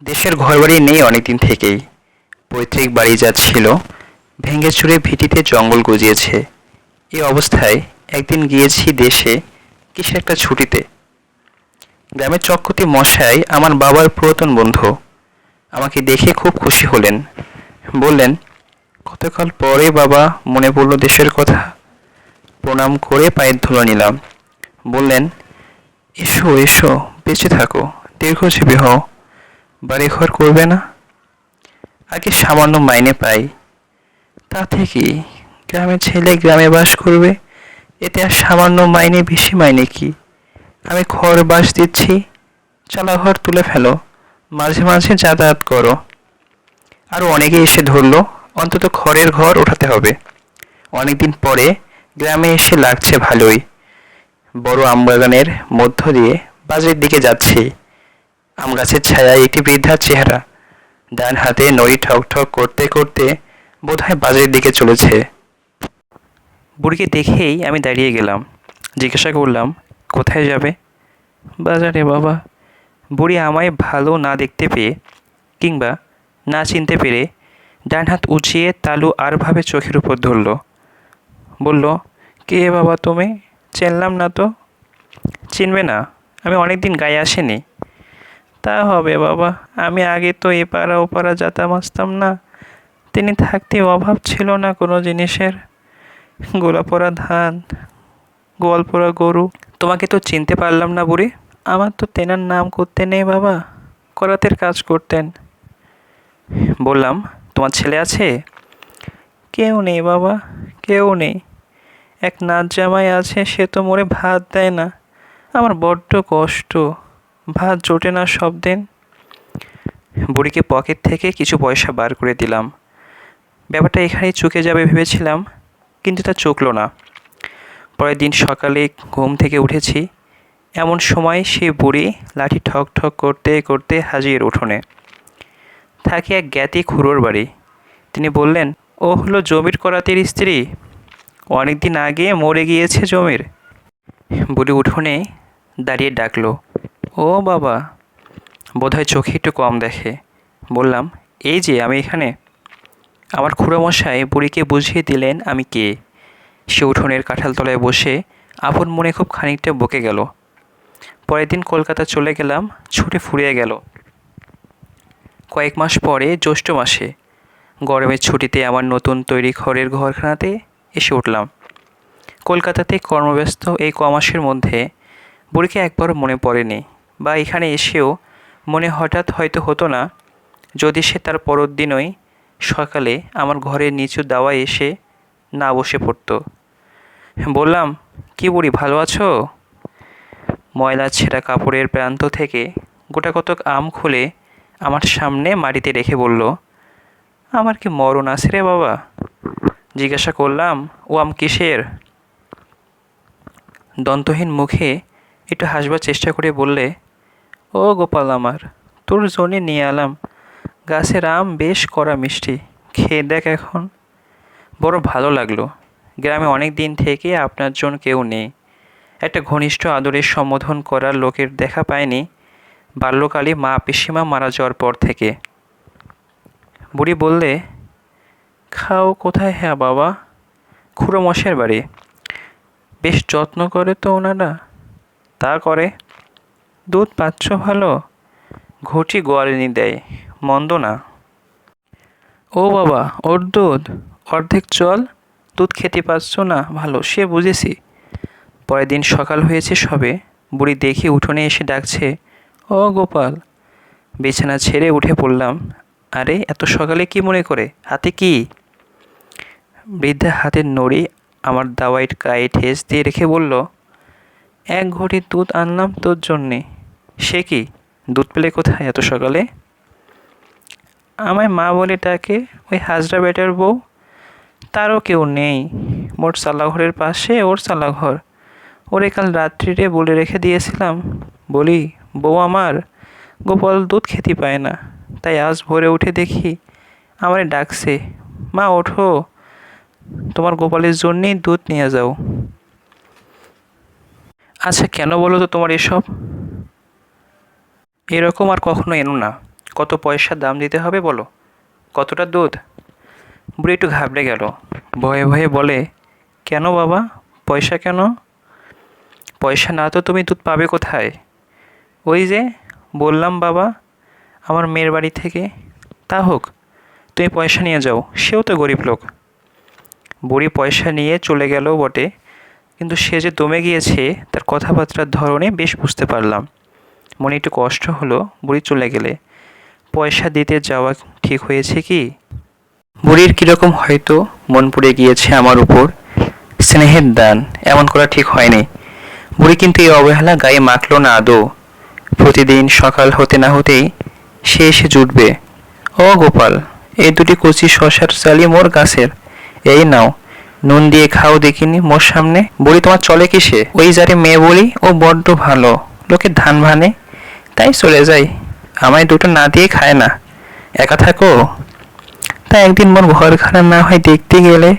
দেশের ঘরবাড়ি নেই অনেকদিন থেকেই। পৈতৃক বাড়ি যা ছিল ভেঙে চুরে ভিটিতে জঙ্গল গজিয়েছে। এই অবস্থায় একদিন গিয়েছি দেশে কিসের একটা ছুটিতে। গ্রামের চক্রবর্তী মশাই আমার বাবার পুরাতন বন্ধু। আমাকে দেখে খুব খুশি হলেন। বললেন, কতকাল পরে বাবা মনে পড়ল দেশের কথা। প্রণাম করে পায়ের ধুলো নিলাম। বললেন, এসো এসো, বেঁচে থাকো, দীর্ঘজীবী হও। বাড়িঘর করবে না? আগে সামান্য মাইনে পাই, তাতে কি? গ্রামের ছেলে গ্রামে বাস করবে, এতে আর সামান্য মাইনে বেশি মাইনে কি? আমি ঘর বাস দিচ্ছি, চালাঘর তুলে ফেলো, মাঝে মাঝে যাতায়াত করো। আরও অনেকে এসে ধরলো, অন্তত খড়ের ঘর ওঠাতে হবে। অনেকদিন পরে গ্রামে এসে লাগছে ভালোই। বড় আমবাগানের মধ্য দিয়ে বাজারের দিকে যাচ্ছি। আম গাছের ছায়ায় একটি বৃদ্ধার চেহারা, ডান হাতে নড়ি ঠক ঠক করতে করতে বোধহয় বাজারের দিকে চলেছে। বুড়িকে দেখেই আমি দাঁড়িয়ে গেলাম। জিজ্ঞাসা করলাম, কোথায় যাবে? বাজারে বাবা। বুড়ি আমায় ভালো না দেখতে পেয়ে কিংবা না চিনতে পেরে ডান হাত উঁচিয়ে তালু আরভাবে চোখের উপর ধরল। বলল, কে বাবা তুমি? চিনলাম না তো। চিনবে না? আমি অনেকদিন গায়ে আসিনি। তা হবে বাবা, আমি আগে তো এপাড়া ওপাড়া যাতাম আসতাম না। তিনি থাকতে অভাব ছিল না কোনো জিনিসের। গোলা পড়া ধান, গোয়াল পড়া গরু। তোমাকে তো চিনতে পারলাম না বুড়ি। আমার তো তেনার নাম করতে নেই বাবা, করাতের কাজ করতেন। বললাম, তোমার ছেলে আছে? কেউ নেই বাবা, কেউ নেই। এক নাত জামাই আছে, সে তো মোরে ভাত দেয় না। আমার বড্ড কষ্ট, ভাত জোটে না সব দিন। বুড়িকে পকেট থেকে কিছু পয়সা বার করে দিলাম। ব্যাপারটা এখানেই চুকে যাবে ভেবেছিলাম, কিন্তু তা চুকলো না। পরের দিন সকালে ঘুম থেকে উঠেছি, এমন সময় সেই বুড়ি লাঠি ঠক ঠক করতে করতে হাজির উঠোনে। থাকে এক জ্ঞাতি খুড়োর বাড়ি। তিনি বললেন, ও হলো জমির করাতের স্ত্রী, অনেক দিন আগে মরে গিয়েছে জমির। বুড়ি উঠোনে দাঁড়িয়ে ডাকলো, ও বাবা। বোধহয় চোখে একটু কম দেখে। বললাম, এই যে আমি এখানে। আমার খুড়োমশাই বুড়িকে বুঝিয়ে দিলেন আমি কে। সে উঠোনের কাঁঠালতলায় বসে আপন মনে খুব খানিকটা বকে গেল। পরের দিন কলকাতা চলে গেলাম, ছুটি ফুরিয়ে গেল। কয়েক মাস পরে জ্যৈষ্ঠ মাসে গরমের ছুটিতে আমার নতুন তৈরি খড়ের ঘরখানাতে এসে উঠলাম। কলকাতাতে কর্মব্যস্ত এই কমাসের মধ্যে বুড়িকে একবারও মনে পড়েনি, বা এখানে এসেও মনে হঠাৎ হয়তো হতো না, যদি সে তার পরের দিনই সকালে আমার ঘরের নিচু দাওয়ায় এসে না বসে পড়তো। বললাম, কি বুড়ি, ভালো আছো? ময়লা ছেঁড়া কাপড়ের প্রান্ত থেকে গোটা কতক আম খুলে আমার সামনে মাটিতে রেখে বলল, আমার কি মরণ আছে রে বাবা? জিজ্ঞাসা করলাম, ও আম কিসের? দন্তহীন মুখে একটু হাসবার চেষ্টা করে বললে, ও গোপাল আমার, তোর জন্যে নিয়ে এলাম। গাছের আম বেশ কড়া মিষ্টি, খেয়ে দেখ এখন। বড় ভালো লাগলো। গ্রামে অনেক দিন থেকে আপনার জন কেউ নেই। একটা ঘনিষ্ঠ আদরের সম্বোধন করার লোকের দেখা পায়নি বাল্যকালে মা পিসিমা মারা যাওয়ার পর থেকে। বুড়ি বললে, খাও কোথায়? হ্যাঁ বাবা, খুড়ো মশাইয়ের বাড়ি। বেশ যত্ন করে তো ওনারা? তা করে। দুধ পাচ্ছ ভালো? ঘটি গোয়ালিনী দেয়, মন্দ না। ও বাবা, ওর দুধ অর্ধেক চল, দুধ খেতে পারছ না ভালো, সে বুঝেছি। পরের দিন সকাল হয়েছে সবে, বুড়ি দেখি উঠোনে এসে ডাকছে, ও গোপাল। বিছানা ছেড়ে উঠে পড়লাম। আরে এত সকালে কি মনে করে, হাতে কি? বৃদ্ধা হাতের নড়ি আমার দাওয়াইয়ের গায়ে ঠেস দিয়ে রেখে বলল, এক ঘটি দুধ আনলাম তোর জন্যে। সে কি, দুধ পেলে কোথায় এত সকালে? আমায় মা বলে ডাকে ওই হাজরা বেটার বউ। তারও কেউ নেই, মোর চালাঘরের পাশে ওর চালাঘর। ওরে কাল রাত্রিরে বলে রেখে দিয়েছিলাম, বলি, বউ আমার, গোপাল দুধ খেতে পায় না, তাই আজ ভোরে উঠে দেখি আমারে ডাকছে, মা ওঠো, তোমার গোপালের জন্যেই দুধ নিয়ে যাও। আচ্ছা কেন বলো তো তোমার এসব? এরকম আর কখনো এনো না। কত পয়সা দাম দিতে হবে বলো? কতটা দুধ? বুড়ি একটু ঘাবড়ে গেল, ভয়ে ভয়ে বলে, কেন বাবা, পয়সা কেন? পয়সা না তো তুমি দুধ পাবে কোথায়? ওই যে বললাম বাবা, আমার মেয়ের বাড়ি থেকে। তা হোক, তুমি পয়সা নিয়ে যাও, সেও তো গরিব লোক। বুড়ি পয়সা নিয়ে চলে গেল বটে, কিন্তু সে যে দমে গিয়েছে তার কথাবার্তার ধরনে বেশ বুঝতে পারলাম। মনে একটু কষ্ট হলো বুড়ি চলে গেলে। পয়সা দিতে যাওয়া ঠিক হয়েছে কি? বুড়ির কীরকম হয়তো মন পড়ে গিয়েছে আমার উপর। স্নেহের দান, এমন করা ঠিক হয়নি। বুড়ি কিন্তু এই অবহেলা গায়ে মাখল না আদৌ। প্রতিদিন সকাল হতে না হতেই সে এসে জুটবে, ও গোপাল, এই দুটি কচি শশার চালি মোর গাছের, এই নাও, নুন দিয়ে খাও দেখিনি মোর সামনে। বুড়ি তোমার চলে কিসে? ওই যারে মেয়ে বলি ও বড্ড ভালো, লোকে ধান ভানে, তাই চলে যাই, আমায় দুটো না দিয়ে খায় না। একা থাকো? তা একদিন মোর ঘরখানা না হয় দেখতে গেলে?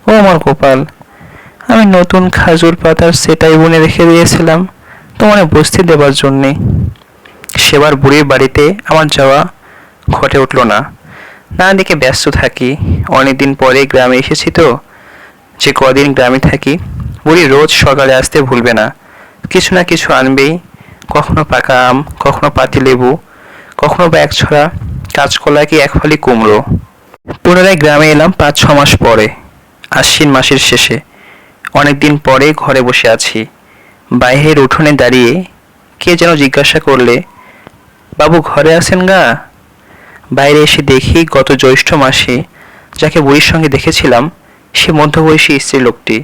ও আমার গোপাল, আমি নতুন খাজুর পাতার সেটাই বুনে রেখে দিয়েছিলাম তোমার বসতে দেবার জন্যে। সেবার বুড়ির বাড়িতে আমার যাওয়া ঘটে উঠল না। নানা দিকে ব্যস্ত থাকি। অনেকদিন পরে গ্রামে এসেছি তো, যে কদিন গ্রামে থাকি বুড়ি রোজ সকালে আসতে ভুলবে না, কিছু না কিছু আনবেই। কখনো পাকা আম, কখনো পাতিলেবু, কখনো বা একছড়া কাঁচকলা কি এক ফালি কুমড়ো। পুনরায় গ্রামে এলাম 5-6 মাস পরে, আশ্বিন মাসের শেষে। অনেকদিন পরে ঘরে বসে আছি। বাইরের উঠোনে দাঁড়িয়ে কে যেন জিজ্ঞাসা করলে, বাবু ঘরে আছেন গা? বাইরে এসে দেখি গত জ্যৈষ্ঠ মাসে যাকে বুড়ির সঙ্গে দেখেছিলাম সে মধ্যবয়সী স্ত্রী লোকটি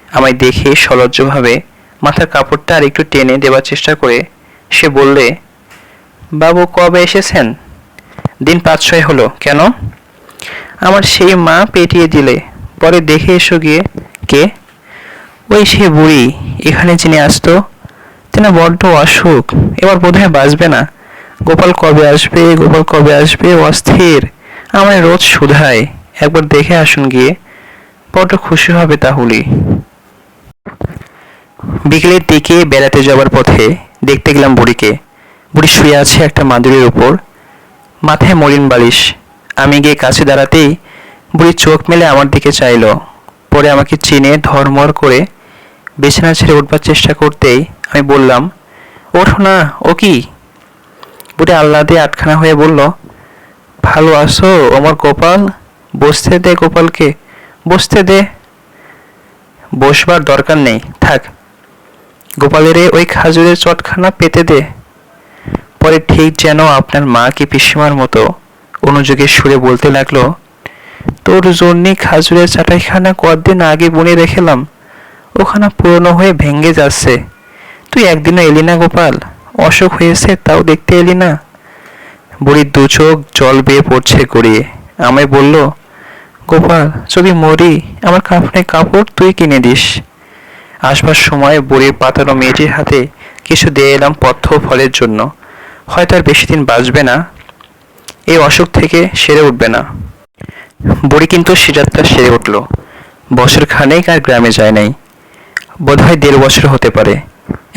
আমায় দেখে সলজ্জভাবে মাথার কাপড়টা আর একটু টেনে দেবার চেষ্টা করে সে বললে, বাবু কবে এসেছেন? দিন 5-6 হলো। কেন? আমার সেই মা পেটিয়ে দিলে, পরে দেখে এসো গিয়ে। কে? ওই সে বুড়ি এখানে যিনি আসতো, তিনি বড্ড অসুখ, এবার বোধহয় বাঁচবে না। গোপাল কবে আসবে, গোপাল কবে আসবে, অস্থির, আমায় রোজ শুধায়। একবার দেখে আসুন গিয়ে, বড্ড খুশি হবে তাহলে। বিকেলের দিকে বেড়াতে যাওয়ার পথে দেখতে গেলাম বুড়িকে। বুড়ি শুয়ে আছে একটা মাদুরের উপর, মাথায় মলিন বালিশ। আমি গিয়ে কাছে দাঁড়াতেই বুড়ি চোখ মেলে আমার দিকে চাইল, পরে আমাকে চিনে ধরমর করে বিছানা ছেড়ে উঠবার চেষ্টা করতেই আমি বললাম, ওঠো না। ও কি? বুড়ি আহ্লাদে আটখানা হয়ে বলল, ভালো আছো আমার গোপাল? বসতে দে গোপালকে, বসতে দে। বসবার দরকার নেই, থাক, গোপালের ওই খাজুরের চটখানা পেতে দে। পরে ঠিক যেন আপনার মা কি পিসিমার মতো অনুযোগের সুরে বলতে লাগলো, তোর জন্যে খাজুরের চাটাইখানা কদিন আগে বুনে রেখেলাম, ওখানা পুরনো হয়ে ভেঙে যাচ্ছে। তুই একদিনও এলি না গোপাল, অসুখ হয়েছে তাও দেখতে এলি না। বুড়ির 2 চোখ জল বেয়ে পড়ছে গড়িয়ে। আমায় বলল, গোপাল, যদি মরি আমার কাফনের কাপড় তুই কিনে দিস। আসবার সময় বুড়ির পাতানো মেয়েটির হাতে কিছু দিয়ে এলাম পথ্য ফলের জন্য, হয়তো আর বেশি দিন বাঁচবে না, এই অসুখ থেকে সেরে উঠবে না। বুড়ি কিন্তু সে যাত্রা সেরে উঠল। বছর খানেক আর গ্রামে যায় নাই, বোধহয় 1.5 বছর হতে পারে।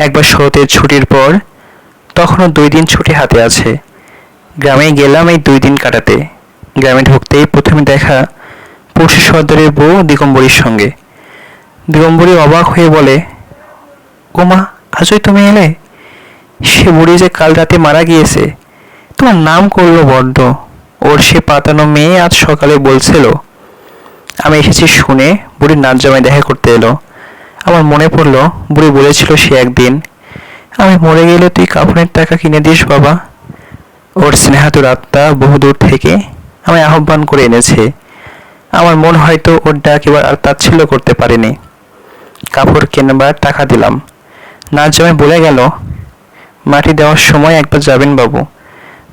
একবার শরতের ছুটির পর, তখনও 2 দিন ছুটি হাতে আছে, গ্রামে গেলাম এই 2 দিন কাটাতে। গ্রামে ঢুকতেই প্রথমে দেখা পড়শি সর্দারের বউ দিগম্বরীর সঙ্গে। দিগম্বরী অবাক হয়ে বলে, ওমা, আজই তুমি এলে? সে বুড়ি যে কাল রাতে মারা গিয়েছে, তোমার নাম করলো বড্ড, ওর সে পাতানো মেয়ে আজ সকালে বলছিল। আমি এসেছি শুনে বুড়ির নাচ জামাই দেখা করতে এলো। আমার মনে পড়লো বুড়ি বলেছিল সে একদিন, আমি মরে গেলে তুই কাফনের টাকা কিনে দিস বাবা। ওর স্নেহাতুর আত্মা বহুদূর থেকে আমায় আহ্বান করে এনেছে। আমার মন হয়তো ওর ডাক এবার আর তাচ্ছিল্য করতে পারেনি। কাপড় কেনবার টাকা দিলাম। নাচ জামাই বলে গেল, মাটি দেওয়ার সময় একবার যাবেন বাবু,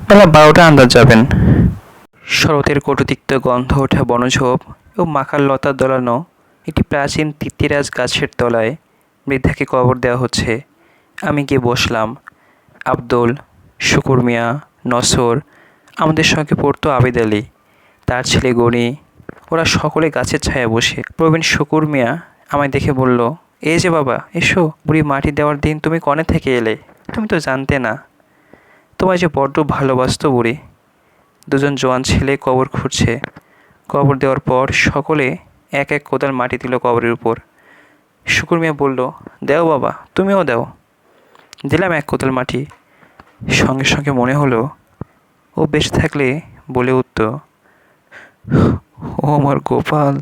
বেলা 12টা আন্দাজ যাবেন। শরতের কটুতিক্ত গন্ধ ওঠা বনঝোপ ও মাখার লতা দোলানো একটি প্রাচীন তিতিরাজ গাছের তলায় বৃদ্ধাকে কবর দেওয়া হচ্ছে। আমি গিয়ে বসলাম। আব্দুল, শুকুর মিয়া, নসর, আমাদের সঙ্গে পড়তো আবেদ আলী, তার ছেলে গনি, ওরা সকলে গাছের ছায়া বসে। প্রবীণ শুকুর মিয়া আমায় দেখে বলল, এই যে বাবা, এসো, বুড়ি মাটি দেওয়ার দিন তুমি কনে থেকে এলে? তুমি তো জানতে না, তোমায় যে বড্ড ভালোবাসতো বুড়ি, দুজন জোয়ান ছেলে কবর খুঁড়ছে। কবর দেওয়ার পর সকলে এক এক কোদাল মাটি দিল কবরের উপর। শুকুর মিয়া বলল, দেও বাবা, তুমিও দাও। দিলাম এক কোদাল মাটি। সঙ্গে সঙ্গে মনে হলো ও বেঁচে থাকলে বলে উঠত, ও আমার গোপাল।